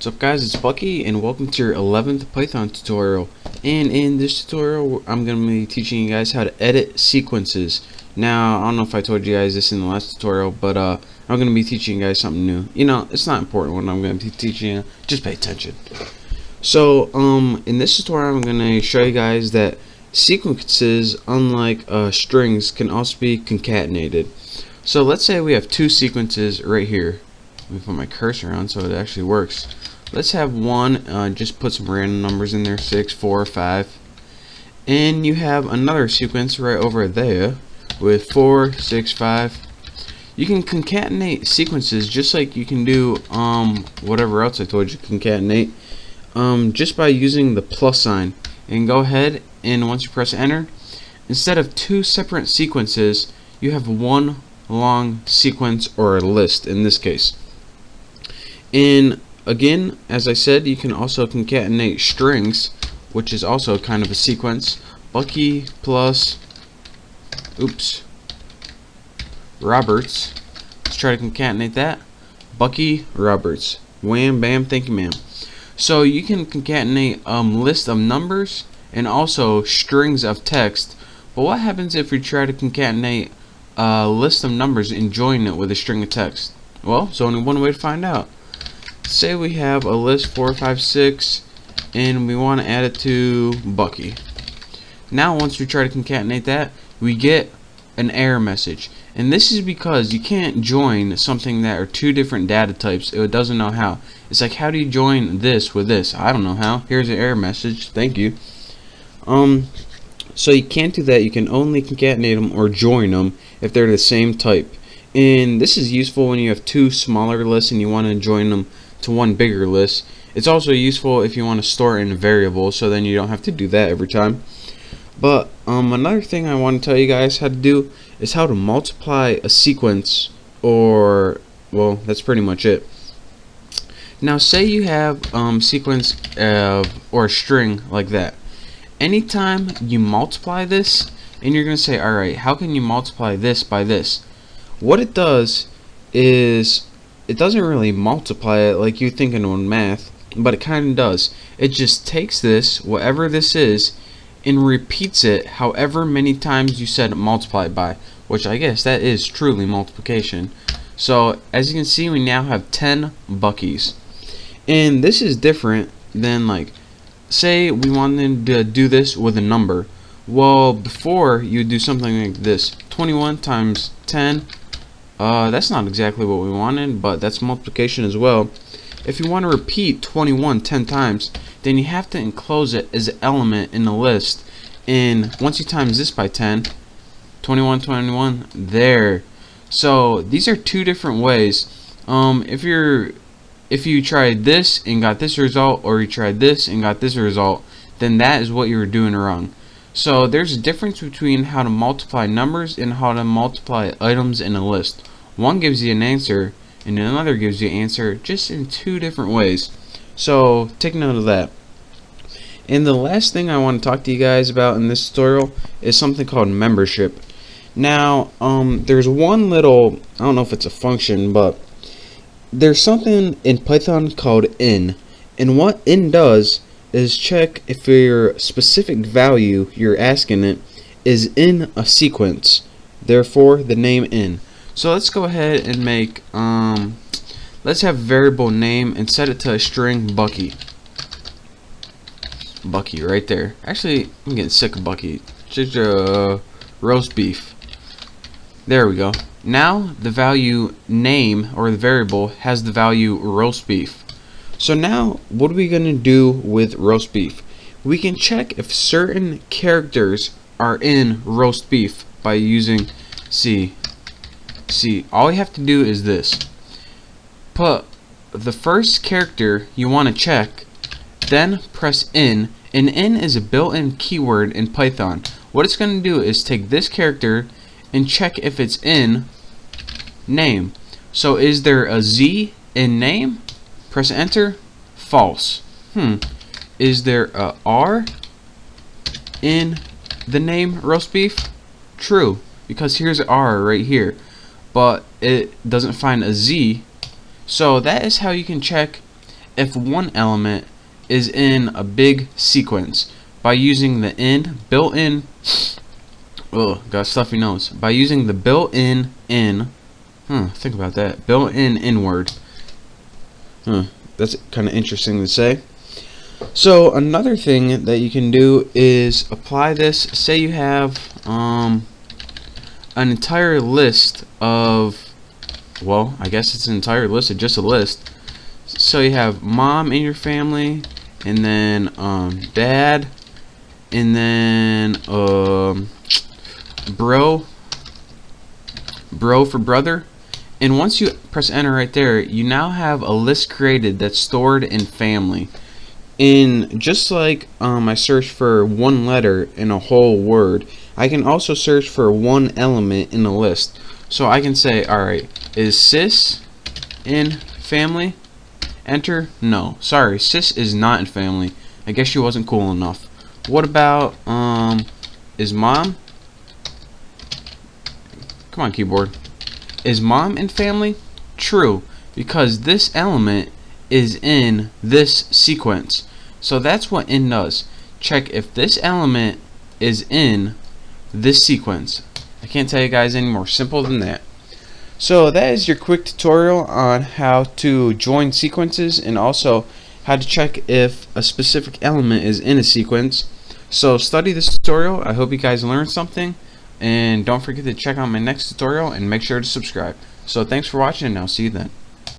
What's up guys, it's Bucky and welcome to your 11th Python tutorial. And in this tutorial I'm going to be teaching you guys how to edit sequences. Now I don't know if I told you guys this in the last tutorial, but I'm going to be teaching you guys something new. You know, it's not important what I'm going to be teaching you, just pay attention. So in this tutorial I'm going to show you guys that sequences, unlike strings, can also be concatenated. So let's say we have two sequences right here. Let me put my cursor on so it actually works. Let's have one, just put some random numbers in there, 6, 4, 5. And you have another sequence right over there with 4, 6, 5. You can concatenate sequences just like you can do whatever else I told you to concatenate, just by using the plus sign. And go ahead and once you press enter, instead of two separate sequences, you have one long sequence, or a list in this case. And again, as I said, you can also concatenate strings, which is also kind of a sequence. Bucky plus Roberts. Let's try to concatenate that. Bucky Roberts. Wham bam, thank you ma'am. So you can concatenate list of numbers and also strings of text. But what happens if we try to concatenate a list of numbers and join it with a string of text? Well, there's only one way to find out. Say we have a list 4, 5, 6 and we want to add it to Bucky. Now once we try to concatenate that, we get an error message, and this is because you can't join something that are two different data types. It doesn't know how. It's like, how do you join this with this? I don't know how. Here's an error message, thank you. So you can't do that. You can only concatenate them or join them if they're the same type. And this is useful when you have two smaller lists and you want to join them to one bigger list. It's also useful if you want to store in a variable, so then you don't have to do that every time. But another thing I want to tell you guys how to do is how to multiply a sequence, or, well, that's pretty much it. Now say you have sequence or a string like that. Anytime you multiply this, and you're going to say, alright, how can you multiply this by this? What it does is, it doesn't really multiply it like you think in math, but it kind of does. It just takes this, whatever this is, and repeats it however many times you said multiply by, which I guess that is truly multiplication. So as you can see, we now have 10 Buckies. And this is different than, like, say we wanted to do this with a number. Well, before you would do something like this, 21 times 10. That's not exactly what we wanted, but that's multiplication as well. If you want to repeat 21 10 times, then you have to enclose it as an element in the list. And once you times this by 10, 21, 21, there. So these are two different ways. If you tried this and got this result, or you tried this and got this result, then that is what you were doing wrong. So there's a difference between how to multiply numbers and how to multiply items in a list. One gives you an answer and another gives you an answer, just in two different ways. So take note of that. And the last thing I want to talk to you guys about in this tutorial is something called membership. Now there's one little, I don't know if it's a function, but there's something in Python called in, and what in does is check if your specific value you're asking it is in a sequence, therefore the name in. So let's go ahead and make let's have variable name and set it to a string Bucky. Bucky right there. Actually, I'm getting sick of Bucky. Just roast beef. There we go. Now the value name, or the variable, has the value roast beef. So now what are we going to do with roast beef? We can check if certain characters are in roast beef by using C. All we have to do is this. Put the first character you want to check, then press in, and in is a built-in keyword in Python. What it's going to do is take this character and check if it's in name. So is there a Z in name? Press enter. False. Is there a R in the name roast beef? True, because here's R right here, but it doesn't find a Z. So that is how you can check if one element is in a big sequence by using the built-in. Oh, got a stuffy nose. By using the built-in think about that. Built-in word. That's kind of interesting to say. So another thing that you can do is apply this. Say you have an entire list of, well, I guess it's an entire list of just a list. So you have mom in your family, and then dad, and then bro for brother. And once you press enter right there, you now have a list created that's stored in family. And just like I search for one letter in a whole word, I can also search for one element in a list. So I can say, alright, is sis in family? Enter. No, sorry, sis is not in family. I guess she wasn't cool enough. What about is mom? Come on, keyboard. Is mom in family? True, because this element is in this sequence. So that's what in does. Check if this element is in this sequence. I can't tell you guys any more simple than that. So that is your quick tutorial on how to join sequences, and also how to check if a specific element is in a sequence. So study this tutorial. I hope you guys learned something, and don't forget to check out my next tutorial and make sure to subscribe. So thanks for watching, and I'll see you then.